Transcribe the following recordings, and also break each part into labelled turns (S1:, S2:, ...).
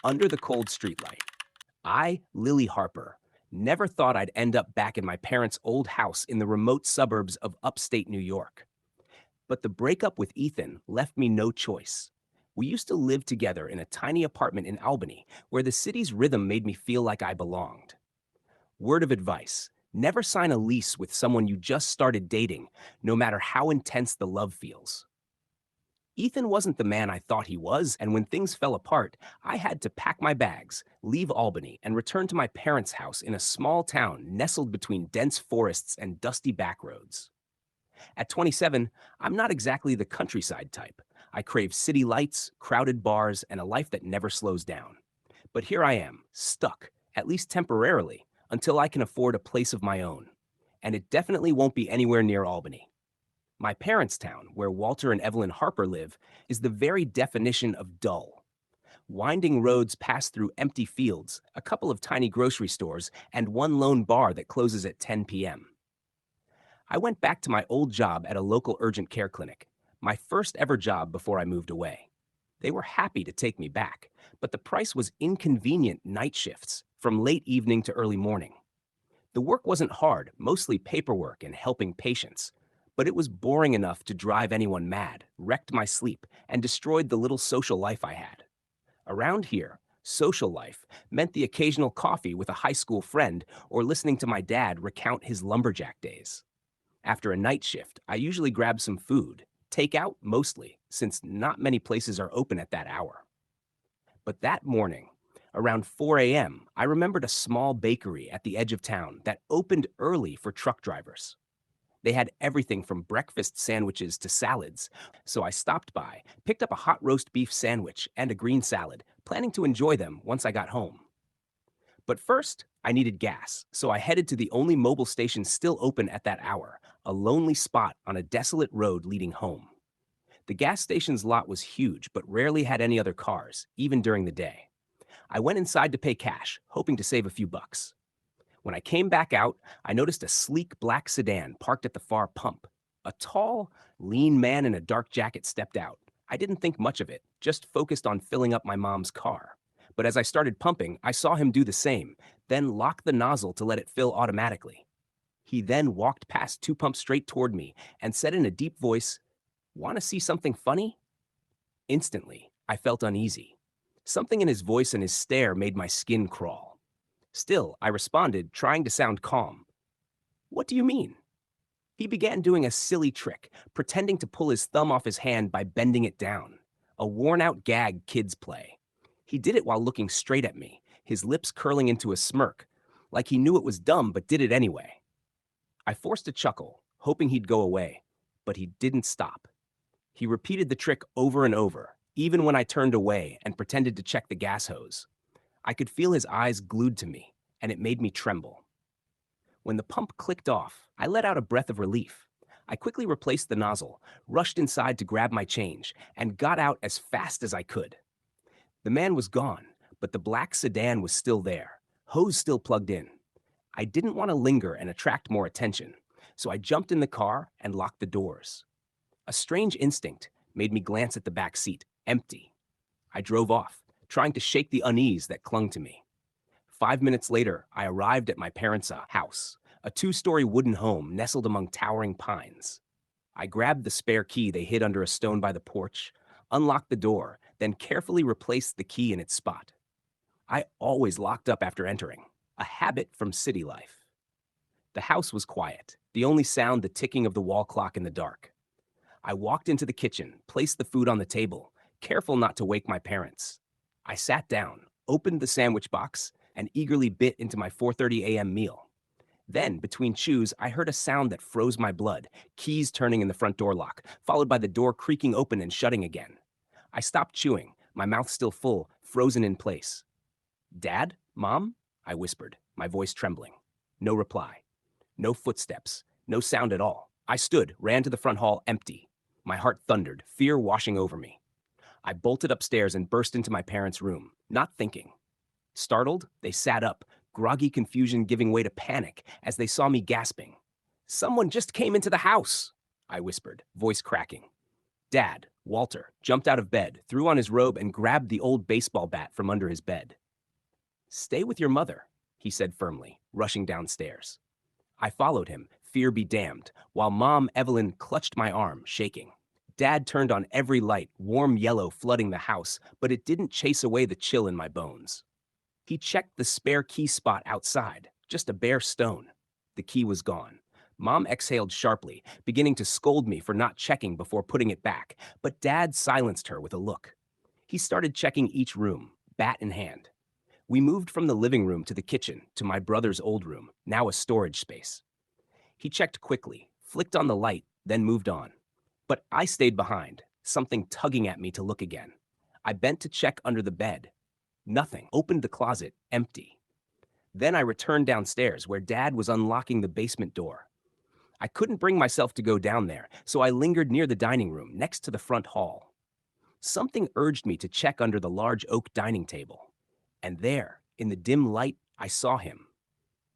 S1: Under the cold streetlight. I, Lily Harper, never thought I'd end up back in my parents' old house in the remote suburbs of upstate New York. But the breakup with Ethan left me no choice. We used to live together in a tiny apartment in Albany, where the city's rhythm made me feel like I belonged. Word of advice: never sign a lease with someone you just started dating, no matter how intense the love feels. Ethan wasn't the man I thought he was, and when things fell apart, I had to pack my bags, leave Albany, and return to my parents' house in a small town nestled between dense forests and dusty back roads. At 27, I'm not exactly the countryside type. I crave city lights, crowded bars, and a life that never slows down. But here I am, stuck, at least temporarily, until I can afford a place of my own. And it definitely won't be anywhere near Albany. My parents' town, where Walter and Evelyn Harper live, is the very definition of dull. Winding roads pass through empty fields, a couple of tiny grocery stores, and one lone bar that closes at 10 p.m. I went back to my old job at a local urgent care clinic, my first ever job before I moved away. They were happy to take me back, but the price was inconvenient night shifts, from late evening to early morning. The work wasn't hard, mostly paperwork and helping patients, but it was boring enough to drive anyone mad, wrecked my sleep, and destroyed the little social life I had. Around here, social life meant the occasional coffee with a high school friend or listening to my dad recount his lumberjack days. After a night shift, I usually grab some food, takeout mostly, since not many places are open at that hour. But that morning, around 4 a.m., I remembered a small bakery at the edge of town that opened early for truck drivers. They had everything from breakfast sandwiches to salads, so I stopped by, picked up a hot roast beef sandwich and a green salad, planning to enjoy them once I got home. But first, I needed gas, so I headed to the only mobile station still open at that hour, a lonely spot on a desolate road leading home. The gas station's lot was huge, but rarely had any other cars, even during the day. I went inside to pay cash, hoping to save a few bucks. When I came back out, I noticed a sleek black sedan parked at the far pump. A tall, lean man in a dark jacket stepped out. I didn't think much of it, just focused on filling up my mom's car. But as I started pumping, I saw him do the same, then lock the nozzle to let it fill automatically. He then walked past two pumps straight toward me and said in a deep voice, "Want to see something funny?" Instantly, I felt uneasy. Something in his voice and his stare made my skin crawl. Still, I responded, trying to sound calm. "What do you mean?" He began doing a silly trick, pretending to pull his thumb off his hand by bending it down. A worn out gag kids play. He did it while looking straight at me, his lips curling into a smirk, like he knew it was dumb but did it anyway. I forced a chuckle, hoping he'd go away, but he didn't stop. He repeated the trick over and over, even when I turned away and pretended to check the gas hose. I could feel his eyes glued to me, and it made me tremble. When the pump clicked off, I let out a breath of relief. I quickly replaced the nozzle, rushed inside to grab my change, and got out as fast as I could. The man was gone, but the black sedan was still there, hose still plugged in. I didn't want to linger and attract more attention, so I jumped in the car and locked the doors. A strange instinct made me glance at the back seat, empty. I drove off, trying to shake the unease that clung to me. 5 minutes later, I arrived at my parents' house, a two-story wooden home nestled among towering pines. I grabbed the spare key they hid under a stone by the porch, unlocked the door, then carefully replaced the key in its spot. I always locked up after entering, a habit from city life. The house was quiet, the only sound the ticking of the wall clock in the dark. I walked into the kitchen, placed the food on the table, careful not to wake my parents. I sat down, opened the sandwich box, and eagerly bit into my 4:30 a.m. meal. Then, between chews, I heard a sound that froze my blood, keys turning in the front door lock, followed by the door creaking open and shutting again. I stopped chewing, my mouth still full, frozen in place. "Dad? Mom?" I whispered, my voice trembling. No reply. No footsteps. No sound at all. I stood, ran to the front hall, empty. My heart thundered, fear washing over me. I bolted upstairs and burst into my parents' room, not thinking. Startled, they sat up, groggy confusion giving way to panic as they saw me gasping. "Someone just came into the house," I whispered, voice cracking. "Dad, Walter jumped out of bed, threw on his robe, and grabbed the old baseball bat from under his bed. "Stay with your mother," he said firmly, rushing downstairs. I followed him, fear be damned, while Mom Evelyn clutched my arm, shaking. Dad turned on every light, warm yellow flooding the house, but it didn't chase away the chill in my bones. He checked the spare key spot outside, just a bare stone. The key was gone. Mom exhaled sharply, beginning to scold me for not checking before putting it back, but Dad silenced her with a look. He started checking each room, bat in hand. We moved from the living room to the kitchen to my brother's old room, now a storage space. He checked quickly, flicked on the light, then moved on. But I stayed behind, something tugging at me to look again. I bent to check under the bed. Nothing. Opened the closet, empty. Then I returned downstairs where Dad was unlocking the basement door. I couldn't bring myself to go down there, so I lingered near the dining room next to the front hall. Something urged me to check under the large oak dining table. And there, in the dim light, I saw him.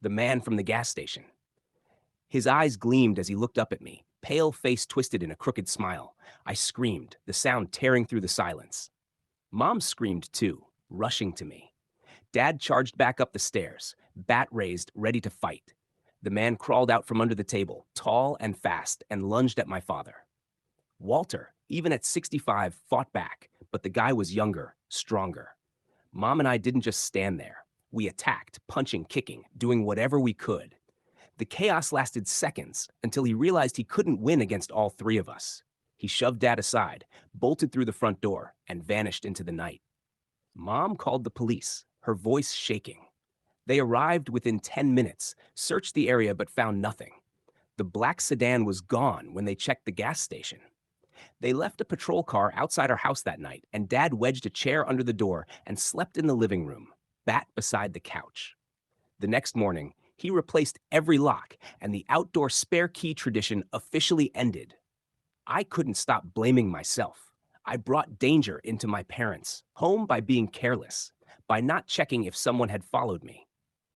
S1: The man from the gas station. His eyes gleamed as he looked up at me, pale face twisted in a crooked smile. I screamed, the sound tearing through the silence. Mom screamed too, rushing to me. Dad charged back up the stairs, bat raised, ready to fight. The man crawled out from under the table, tall and fast, and lunged at my father. Walter, even at 65, fought back, but the guy was younger, stronger. Mom and I didn't just stand there. We attacked, punching, kicking, doing whatever we could. The chaos lasted seconds until he realized he couldn't win against all three of us. He shoved Dad aside, bolted through the front door, and vanished into the night. Mom called the police, her voice shaking. They arrived within 10 minutes, searched the area but found nothing. The black sedan was gone when they checked the gas station. They left a patrol car outside our house that night, and Dad wedged a chair under the door and slept in the living room, bat beside the couch. The next morning, he replaced every lock, and the outdoor spare key tradition officially ended. I couldn't stop blaming myself. I brought danger into my parents' home by being careless, by not checking if someone had followed me.